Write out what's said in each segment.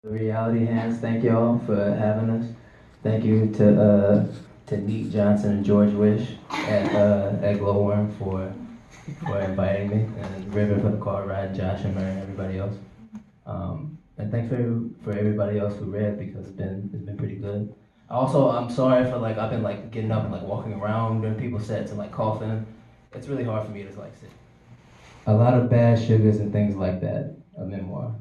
Reality Hands, thank y'all for having us. Thank you to Neat Johnson and George Wish at Glo Worm for inviting me, and River for the car ride, Josh and Murray and everybody else. And thanks for everybody else who read because it's been pretty good. Also, I'm sorry for I've been getting up and walking around during people's sets and coughing. It's really hard for me to sit. A lot of bad sugars and things like that. A memoir.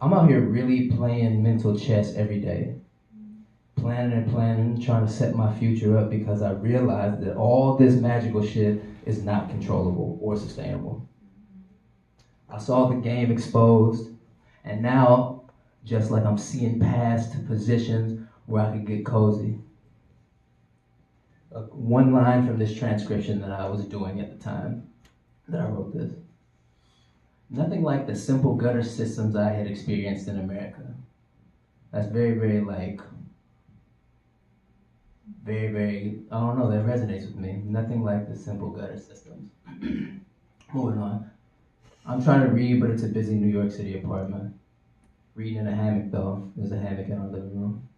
I'm out here really playing mental chess every day. Planning and planning, trying to set my future up because I realized that all this magical shit is not controllable or sustainable. I saw the game exposed, and now, just like I'm seeing past positions where I could get cozy. One line from this transcription that I was doing at the time that I wrote this. Nothing like the simple gutter systems I had experienced in America. That's very, very, I don't know, that resonates with me. Nothing like the simple gutter systems. Moving on. I'm trying to read, but it's a busy New York City apartment. Reading in a hammock, though. There's a hammock in our living room.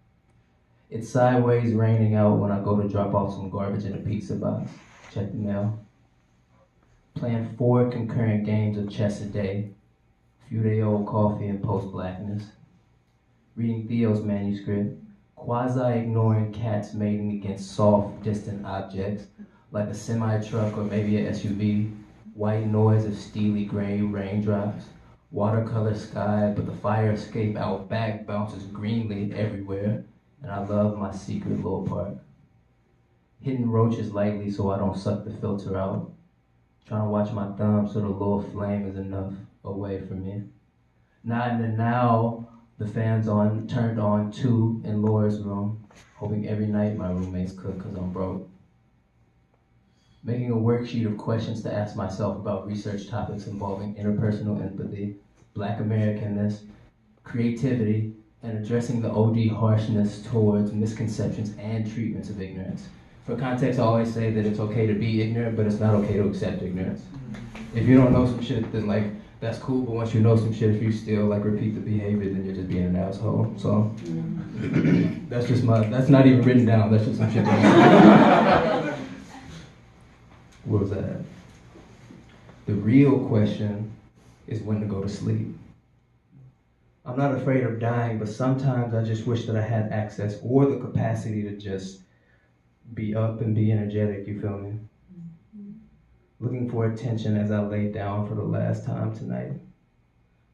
It's sideways raining out when I go to drop off some garbage in a pizza box. Check the mail. Playing 4 concurrent games of chess a day, few-day-old coffee and post-blackness, reading Theo's manuscript, quasi-ignoring cats mating against soft, distant objects, like a semi-truck or maybe a SUV, white noise of steely gray raindrops, watercolor sky, but the fire escape out back bounces greenly everywhere, and I love my secret little park. Hitting roaches lightly so I don't suck the filter out. Trying to watch my thumb so the little flame is enough away from me. Not in the now, the fan's turned on too in Laura's room, hoping every night my roommates cook because I'm broke. Making a worksheet of questions to ask myself about research topics involving interpersonal empathy, Black Americanness, creativity, and addressing the OD harshness towards misconceptions and treatments of ignorance. For context, I always say that it's okay to be ignorant, but it's not okay to accept ignorance. If you don't know some shit, then that's cool, but once you know some shit, if you still repeat the behavior, then you're just being an asshole. So that's not even written down, that's just some shit that Where was that at? The real question is when to go to sleep. I'm not afraid of dying, but sometimes I just wish that I had access or the capacity to just be up and be energetic, you feel me? Looking for attention as I lay down for the last time tonight.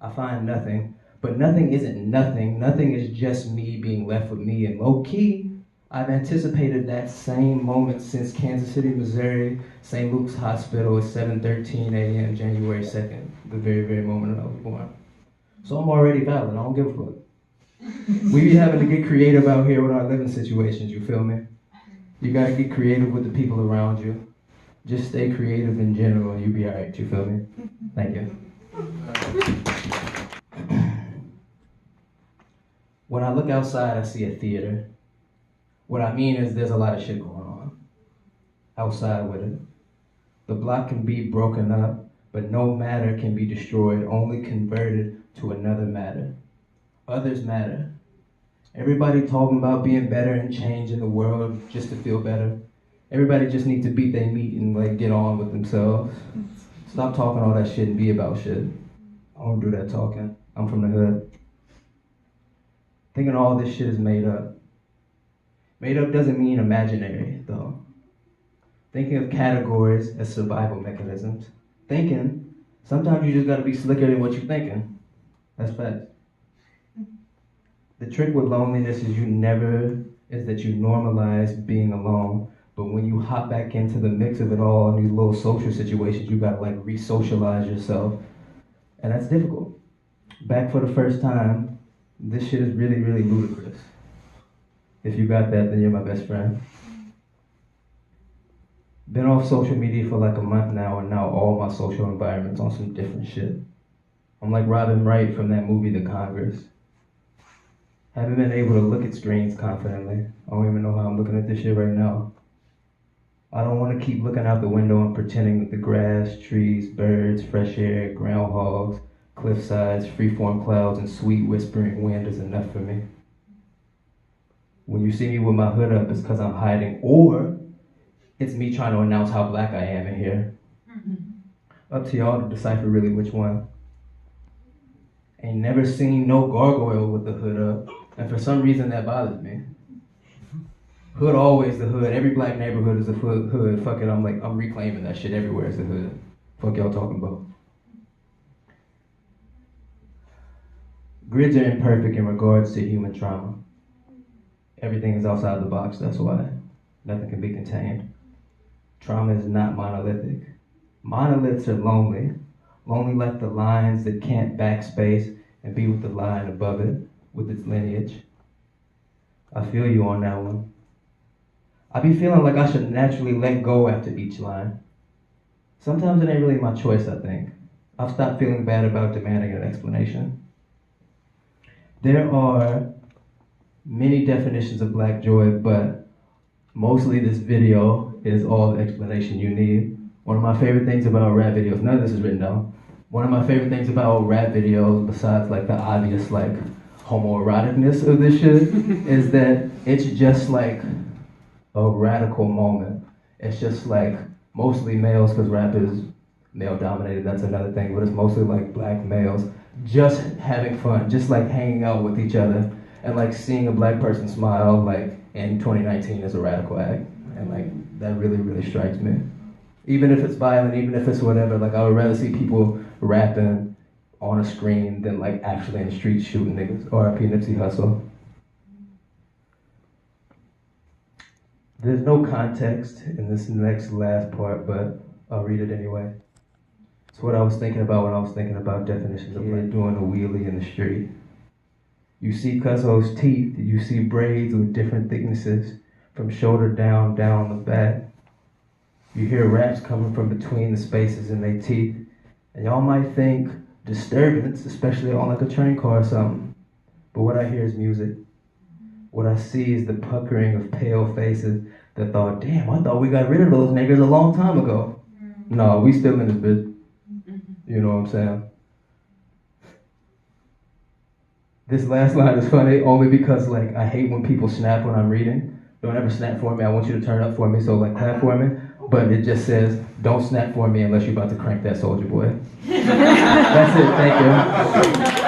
I find nothing, but nothing isn't nothing. Nothing is just me being left with me, and low-key, I've anticipated that same moment since Kansas City, Missouri, St. Luke's Hospital at 7:13 a.m. January 2nd, the very, very moment that I was born. So I'm already valid, I don't give a fuck. We be having to get creative out here with our living situations, you feel me? You gotta get creative with the people around you. Just stay creative in general and you'll be alright, you feel me? Thank you. When I look outside, I see a theater. What I mean is there's a lot of shit going on outside with it. The block can be broken up, but no matter can be destroyed, only converted to another matter. Others matter. Everybody talking about being better and changing the world just to feel better. Everybody just needs to beat their meat and get on with themselves. Stop talking all that shit and be about shit. I don't do that talking. I'm from the hood. Thinking all this shit is made up. Made up doesn't mean imaginary, though. Thinking of categories as survival mechanisms. Thinking, sometimes you just gotta be slicker than what you're thinking. That's facts. The trick with loneliness is that you normalize being alone, but when you hop back into the mix of it all in these little social situations, you gotta re-socialize yourself, and that's difficult. Back for the first time, this shit is really, really ludicrous. If you got that, then you're my best friend. Been off social media for a month now, and now all my social environment's on some different shit. I'm like Robin Wright from that movie, The Congress. Haven't been able to look at screens confidently. I don't even know how I'm looking at this shit right now. I don't want to keep looking out the window and pretending that the grass, trees, birds, fresh air, groundhogs, Cliff sides, freeform clouds, and sweet whispering wind is enough for me. When you see me with my hood up, it's because I'm hiding, or it's me trying to announce how black I am in here. Up to y'all to decipher really which one. Ain't never seen no gargoyle with the hood up, and for some reason that bothers me. Hood always the hood. Every black neighborhood is a hood. Fuck it, I'm reclaiming that shit everywhere is the hood. Fuck y'all talking about. Grids are imperfect in regards to human trauma. Everything is outside the box, that's why. Nothing can be contained. Trauma is not monolithic. Monoliths are lonely. Lonely like the lines that can't backspace and be with the line above it, with its lineage. I feel you on that one. I be feeling like I should naturally let go after each line. Sometimes it ain't really my choice, I think. I've stopped feeling bad about demanding an explanation. There are many definitions of black joy, but mostly this video is all the explanation you need. One of my favorite things about rap videos, none of this is written down. One of my favorite things about rap videos, besides like the obvious like homoeroticness of this shit, is that it's just like a radical moment. It's just like mostly males, because rap is male dominated, that's another thing, but it's mostly like black males just having fun, just like hanging out with each other, and like seeing a black person smile like in 2019 is a radical act, and like that really, really strikes me. Even if it's violent, even if it's whatever, like I would rather see people rapping on a screen than like actually in the streets shooting niggas. R.I.P. Nipsey Hussle. There's no context in this last part, but I'll read it anyway. It's what I was thinking about when I was thinking about definitions of like doing a wheelie in the street. You see Cuzzo's teeth, you see braids with different thicknesses, from shoulder down the back. You hear raps coming from between the spaces in their teeth, and y'all might think disturbance, especially on like a train car or something. But what I hear is music. What I see is the puckering of pale faces that thought, damn, I thought we got rid of those niggas a long time ago. No, we still in this bitch. You know what I'm saying? This last line is funny only because like I hate when people snap when I'm reading. Don't ever snap for me. I want you to turn up for me, so like clap for me. But it just says, don't snap for me unless you're about to crank that Soulja Boy. That's it, thank you.